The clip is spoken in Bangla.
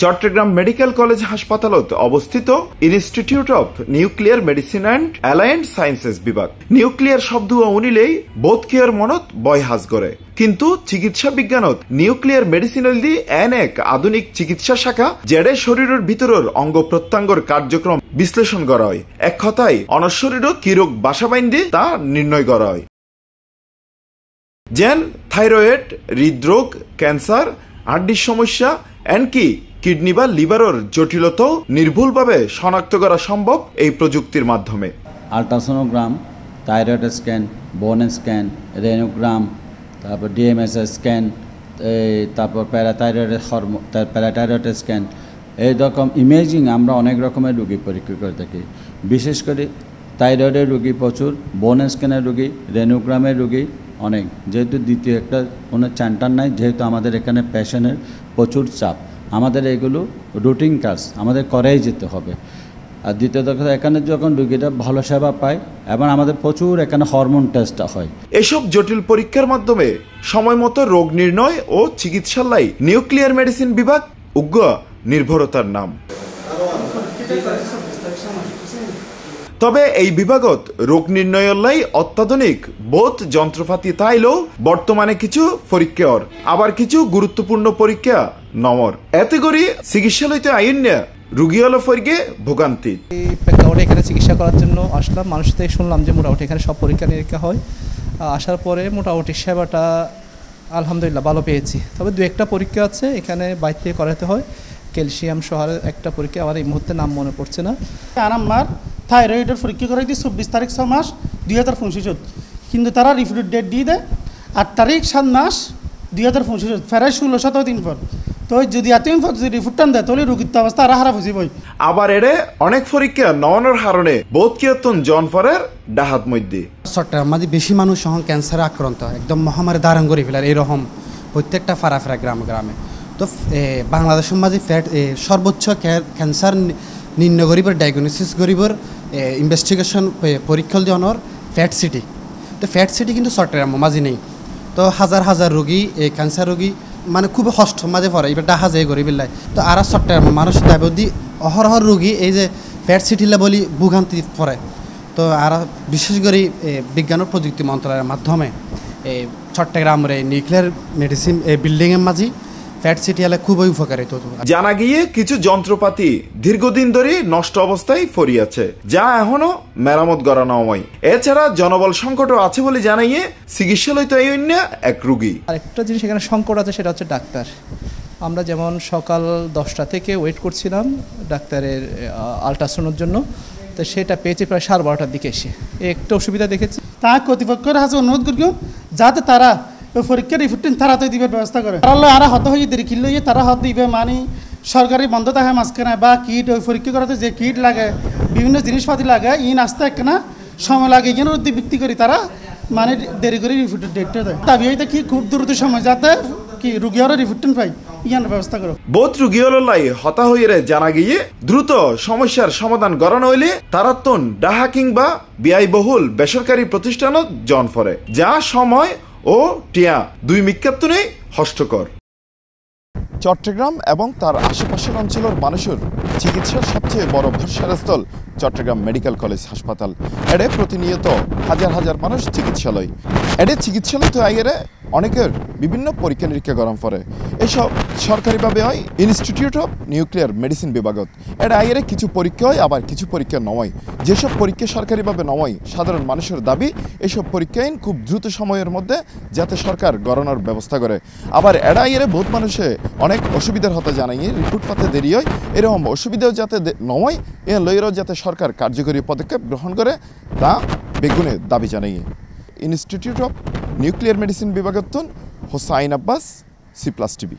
চট্টগ্রাম মেডিকেল কলেজ হাসপাতালত অবস্থিত institute of nuclear medicine and allied sciences বিভাগ। নিউক্লিয়ার শব্দ উনিলেই বোধ কেয়ার মনত বয় হাজ করে, কিন্তু চিকিৎসা বিজ্ঞানত নিউক্লিয়ার মেডিসিন দি এন এক আধুনিক চিকিৎসা শাখা যেডে শরীরের ভিতরের অঙ্গ প্রত্যঙ্গর কার্যক্রম বিশ্লেষণ করা হয়। এক কথায় অনশরীরত কি রোগ বাসা বাইন্দে তা নির্ণয় করা হয়। যেন থাইরয়েড, হৃদরোগ, ক্যান্সার, হাড্ডির সমস্যা, এমনকি কিডনি বা লিভারের জটিলতাও নির্ভুলভাবে শনাক্ত করা সম্ভব এই প্রযুক্তির মাধ্যমে। আল্ট্রাসোনোগ্রাম, থাইরয়েড স্ক্যান, বোন স্ক্যান, রেনোগ্রাম, তারপর ডিএমএস স্ক্যান, তারপর প্যারাথাইরয়েড স্ক্যান, এই রকম ইমেজিং আমরা অনেক রকমের রোগী পরীক্ষা করে থাকি। বিশেষ করে থাইরয়েডের রোগী প্রচুর, বোন স্ক্যানের রোগী, রেনোগ্রামের রোগী অনেক। যেহেতু দ্বিতীয় একটা কোনো সেন্টার নাই, যেহেতু আমাদের এখানে পেশেন্টের প্রচুর চাপ, আমাদের এগুলো রুটিন কাজ আমাদের করেই যেতে হবে। আর দ্বিতীয় কথা, এখানে যখন রোগীরা ভালো সেবা পায় এবং আমাদের প্রচুর এখানে হরমোন টেস্ট হয়। এসব জটিল পরীক্ষার মাধ্যমে সময় মতো রোগ নির্ণয় ও চিকিৎসালয় নিউক্লিয়ার মেডিসিন বিভাগ উগ্র নির্ভরতার নাম। তবে এই বিভাগত রোগ নির্ণয়লাই অত্যাধুনিক বোধ যন্ত্রপাতি তাইলেও বর্তমানে কিছু পরীক্ষার আবার কিছু গুরুত্বপূর্ণ পরীক্ষা নমর। এতে করে চিকিৎসালয়তে আইন রুগী হলো ফরিগে ভোগান্তি। প্রেক্ষাপটে এখানে চিকিৎসা করার জন্য আসলাম। মানুষ থেকে শুনলাম যে মোটামুটি এখানে সব পরীক্ষা নিরীক্ষা হয়। আসার পরে মোটামুটি সেবাটা আলহামদুলিল্লাহ ভালো পেয়েছি। তবে দু একটা পরীক্ষা আছে এখানে বাইরে থেকে করাতে হয়। ক্যালসিয়াম শহরের একটা পরীক্ষা, আমার এই মুহূর্তে নাম মনে পড়ছে না। আমার থাইরয়েডের পরীক্ষা করাইছি 24 তারিখ 6 মাস 2025, কিন্তু তারা রিফিউট ডেট দিয়ে দেয় 8 তারিখ 7 মাস 2025, ফেরায় 16-17 দিন পর। তো যদি এতদিন পর যদি রিফুটটান দেয় তাহলে রোগীর তো অবস্থা আরো খারাপ হয়ে যাবে। আবার এরে অনেক পরীক্ষা নওয়ানোর হারণে বোধ কিয়তন জনফরের ডাহাত মধ্যে চট্টগ্রামে বেশি মানুষ এখন ক্যান্সারে আক্রান্ত, একদম মহামারী ধারণ করে ফেলার এরকম প্রত্যেকটা ফারাফেরা গ্রামে। তো বাংলাদেশের মাঝে সর্বোচ্চ ক্যান্সার নির্ণয় গরিবের ডায়াগনোসিস গরিবের ইনভেস্টিগেশন পরীক্ষা দেওয়ানোর ফ্যাট সিটি। তো ফ্যাট সিটি কিন্তু চট্টগ্রাম মাঝে নেই। তো হাজার হাজার রোগী এই ক্যান্সার রোগী মানে খুব কষ্ট মাঝে পড়ে, এবার ডাহা যায় গরিবের। তো আর চট্টগ্রাম মানুষ দাবি অহরহ রোগী এই যে ফ্যাট সিটিলে বলি ভোগান্তি পড়ে। তো আর বিশেষ করে বিজ্ঞান ও প্রযুক্তি মন্ত্রণালয়ের মাধ্যমে এই চট্টগ্রামের এই নিউক্লিয়ার মেডিসিন বিল্ডিংয়ের মাঝে ফ্যাট সিটি হলে খুবই উপকারিত। জানা গিয়ে কিছু যন্ত্রপাতি দীর্ঘদিন ধরে নষ্ট অবস্থায় পড়িয়াছে, যা এখনো মেরামত করানো হয়। এছাড়া জনবল সংকটও আছে বলে জানাইয়ে চিকিৎসালয় তো এই অন্য এক রোগী। আরেকটা জিনিস এখানে সংকট আছে, সেটা হচ্ছে ডাক্তার। আমরা যেমন সকাল 10টা থেকে ওয়েট করছিলাম ডাক্তারের আল্ট্রাসাউন্ডের জন্য, তো সেটা পেয়েছি প্রায় 12:30টার দিকে এসে। একটা অসুবিধা দেখেছি। তা কর্তৃপক্ষের কাছে অনুরোধ করি যাতে তারা ওই পরীক্ষার রিপোর্ট তাড়াতাড়ি দিবার ব্যবস্থা করে। আর হত হয়ে দেরি কিনলে তারা হত দিবে, মানে সরকারি বন্ধ থাকে মাঝখানে বা কিট ওই পরীক্ষা করাতে যে কিট লাগে বিভিন্ন জিনিসপাতি লাগে আসতে একটা সময় লাগে, এখানে বিক্রি করি তারা মানে দেরি করে রিপোর্টের ডেটটা দেয়। দাবি হইতে কি খুব দ্রুত সময় যাতে কি রুগী আরও রিপোর্ট পাই ইয়ার ব্যবস্থা করো। বোধ রুগী হলাই হতা হয়ে জানা গিয়ে দ্রুত সমস্যার সমাধান করানো হইলে তারাতন ডাহা কিংবা ব্যয়বহুল বেসরকারি প্রতিষ্ঠানত জন ফরে, যা সময় ও টিয়া দুই মিক্ষাত্তনে হষ্টকর। চট্টগ্রাম এবং তার আশেপাশের অঞ্চলের মানুষের চিকিৎসার সবচেয়ে বড় ভরসার স্থল চট্টগ্রাম মেডিকেল কলেজ হাসপাতাল। এডে প্রতিনিয়ত হাজার হাজার মানুষ চিকিৎসালয়। এডে চিকিৎসালয় তো আগে অনেকের বিভিন্ন পরীক্ষা নিরীক্ষা গরম পড়ে। এসব সরকারিভাবে হয় ইনস্টিটিউট অফ নিউক্লিয়ার মেডিসিন বিভাগত। এটা আগে কিছু পরীক্ষা হয়, আবার কিছু পরীক্ষা নয়। যেসব পরীক্ষা সরকারিভাবে নয়, সাধারণ মানুষের দাবি এসব পরীক্ষা খুব দ্রুত সময়ের মধ্যে যাতে সরকার গড়ানোর ব্যবস্থা করে। আবার এরা আগে বহুত মানুষে অনেক অসুবিধার হতে জানাই, রিপোর্ট পাতে দেরি হয়। এরকম অসুবিধাও যাতে নয়, এ লইয়েরও যাতে সরকার কার্যকরী পদক্ষেপ গ্রহণ করে তা বেগুনে দাবি জানাই। ইনস্টিটিউট অফ নিউক্লিয়ার মেডিসিন বিভাগত হোসাইন আব্বাস, C+ TV।